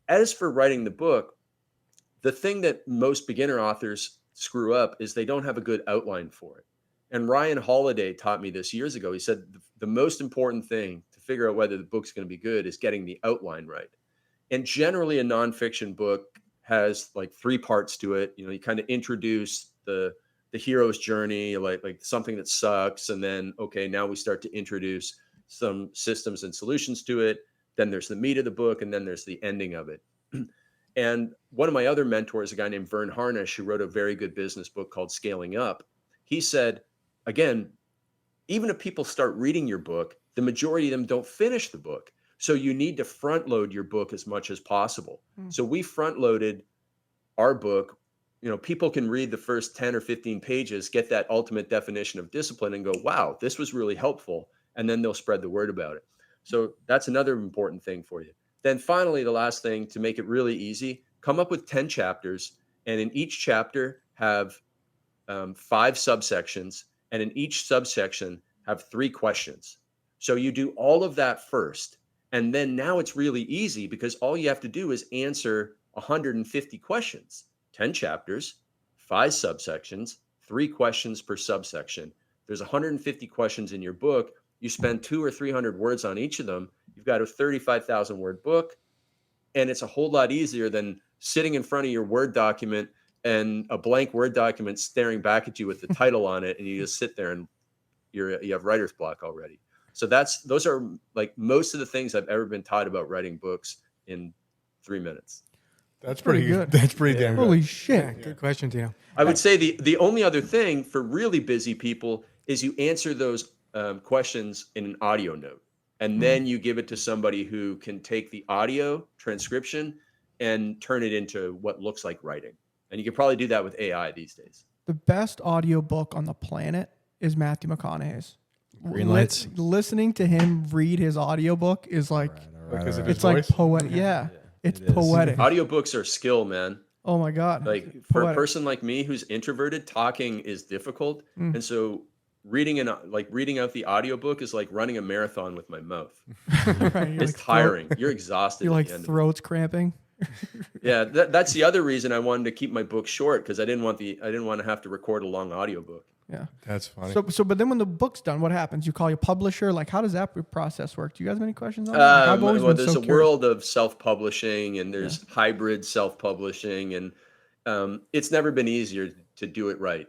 as for writing the book, the thing that most beginner authors screw up is they don't have a good outline for it. And Ryan Holiday taught me this years ago. He said the most important thing to figure out whether the book's going to be good is getting the outline right. And generally, a nonfiction book has like three parts to it. You know, you kind of introduce the hero's journey, like something that sucks, and then okay, now we start to introduce some systems and solutions to it. Then there's the meat of the book, and then there's the ending of it. And one of my other mentors, a guy named Vern Harnish, who wrote a very good business book called Scaling Up, he said, again, even if people start reading your book, the majority of them don't finish the book. So you need to front load your book as much as possible. So we front loaded our book. You know, people can read the first 10 or 15 pages, get that ultimate definition of discipline and go, wow, this was really helpful. And then they'll spread the word about it. So that's another important thing for you. Then finally, the last thing, to make it really easy, come up with 10 chapters, and in each chapter have 5 subsections, and in each subsection have 3 questions. So you do all of that first, and then now it's really easy because all you have to do is answer 150 questions, 10 chapters, 5 subsections, 3 questions per subsection. There's 150 questions in your book. You spend 200 or 300 words on each of them. You've got a 35,000 word book, and it's a whole lot easier than sitting in front of your Word document and a blank Word document staring back at you with the title on it, and you just sit there and you have writer's block already. So those are like most of the things I've ever been taught about writing books in 3 minutes. That's pretty good. That's pretty damn good. Holy shit. Yeah, good question, Tino. I would say the only other thing for really busy people is you answer those questions in an audio note, and then you give it to somebody who can take the audio transcription and turn it into what looks like writing. And you can probably do that with AI these days. The best audiobook on the planet is Matthew McConaughey's. Green Lights. Listening to him read his audiobook is like, Because of his it's like voice? poetic. Yeah, it's it is. poetic. Audiobooks are skill, man. Oh my God. Like for a Poetic. person like me who's introverted, talking is difficult. And so reading out the audiobook is like running a marathon with my mouth. Right, you're It's like tiring. You're exhausted. You're at like the end of it. throats cramping. Yeah, that's the other reason I wanted to keep my book short, because I didn't want to have to record a long audiobook. Yeah. That's funny. But then when the book's done, what happens? You call your publisher. Like, how does that process work? Do you guys have any questions on that? Like, I've always Well, been there's so a curious. world of self-publishing, and there's hybrid self-publishing, and it's never been easier to do it right.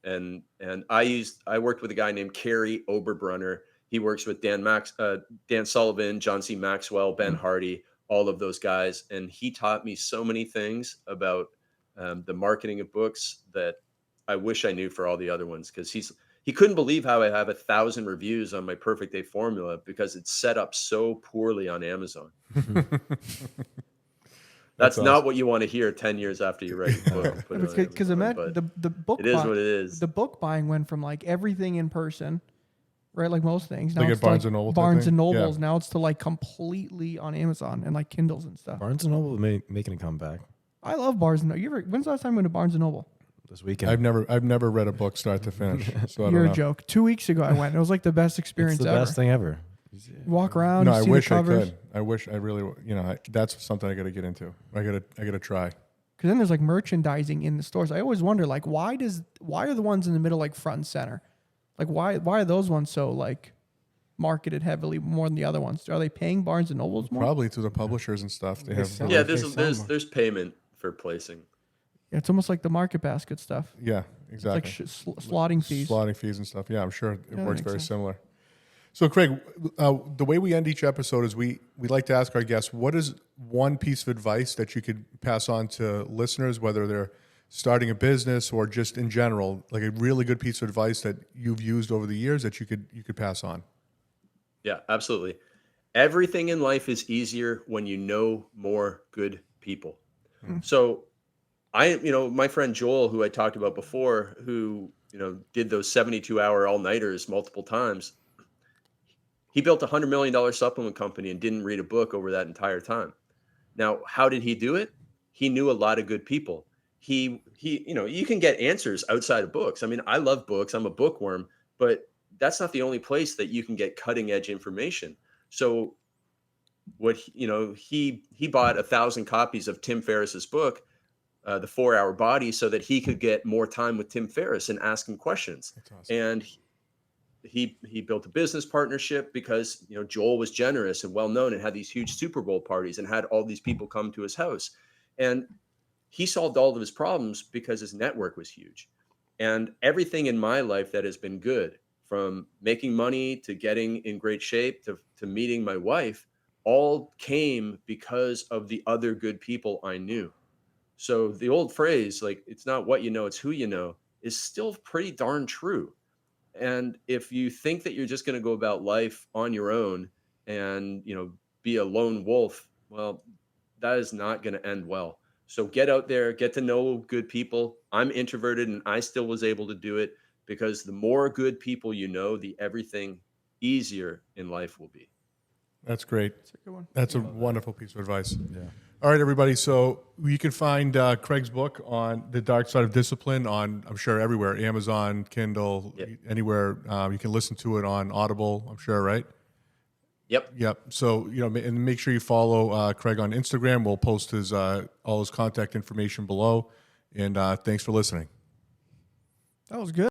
And I worked with a guy named Kerry Oberbrunner. He works with Dan Sullivan, John C. Maxwell, Ben Hardy, all of those guys, and he taught me so many things about the marketing of books that I wish I knew for all the other ones, because he couldn't believe how I have 1,000 reviews on my Perfect Day formula because it's set up so poorly on Amazon. That's awesome. not what you want to hear 10 years after you write your book. Because imagine the book. it is what it is. The book buying went from like everything in person, right? Like most things. Now Like it's at Barnes to and Noble type Barnes thing? and Nobles. Yeah. Now it's to like completely on Amazon and like Kindles and stuff. Barnes and Noble making a comeback I love Barnes and Noble. When's the last time you went to Barnes and Noble? this weekend. I've never read a book start to finish. So I You're don't a know. joke. 2 weeks ago I went. It was like the best It's experience the ever. best thing ever. You walk around. No, you I see wish the I covers. could. I wish I really, that's something I got to get into. I got to try. Because then there's like merchandising in the stores. I always wonder, like, why are the ones in the middle like front and center? Like, why are those ones so like marketed heavily more than the other ones? Are they paying Barnes and Nobles more? Probably to the publishers and stuff. They have. sell Yeah, They sell there's payment for placing. Yeah, it's almost like the market basket stuff. Yeah, It's like exactly. slotting fees. Slotting fees and stuff. Yeah, I'm sure it that works makes very sense. similar. So, Craig, the way we end each episode is we like to ask our guests, what is one piece of advice that you could pass on to listeners, whether they're starting a business or just in general, like a really good piece of advice that you've used over the years that you could pass on? Yeah, absolutely. Everything in life is easier when you know more good people. So my friend Joel, who I talked about before, who, did those 72-hour all-nighters multiple times, he built a $100 million supplement company and didn't read a book over that entire time. Now, how did he do it? He knew a lot of good people. You can get answers outside of books. I mean, I love books. I'm a bookworm, but that's not the only place that you can get cutting edge information. So he bought 1,000 copies of Tim Ferriss's book, The 4 Hour Body, so that he could get more time with Tim Ferriss and ask him questions. That's awesome. And he built a business partnership because Joel was generous and well known and had these huge Super Bowl parties and had all these people come to his house. And he solved all of his problems because his network was huge. And everything in my life that has been good, from making money to getting in great shape to meeting my wife, all came because of the other good people I knew. So the old phrase, like, it's not what you know, it's who you know, is still pretty darn true. And if you think that you're just going to go about life on your own and, be a lone wolf, well, that is not going to end well. So get out there, get to know good people. I'm introverted and I still was able to do it because the more good people you know, the everything easier in life will be. That's great. That's a good one. That's a wonderful piece of advice. Yeah. All right, everybody. So you can find Craig's book on The Dark Side of Discipline on, I'm sure, everywhere, Amazon, Kindle, Yep. anywhere. You can listen to it on Audible, I'm sure, right? Yep. Yep. So, and make sure you follow Craig on Instagram. We'll post his all his contact information below. And thanks for listening. That was good.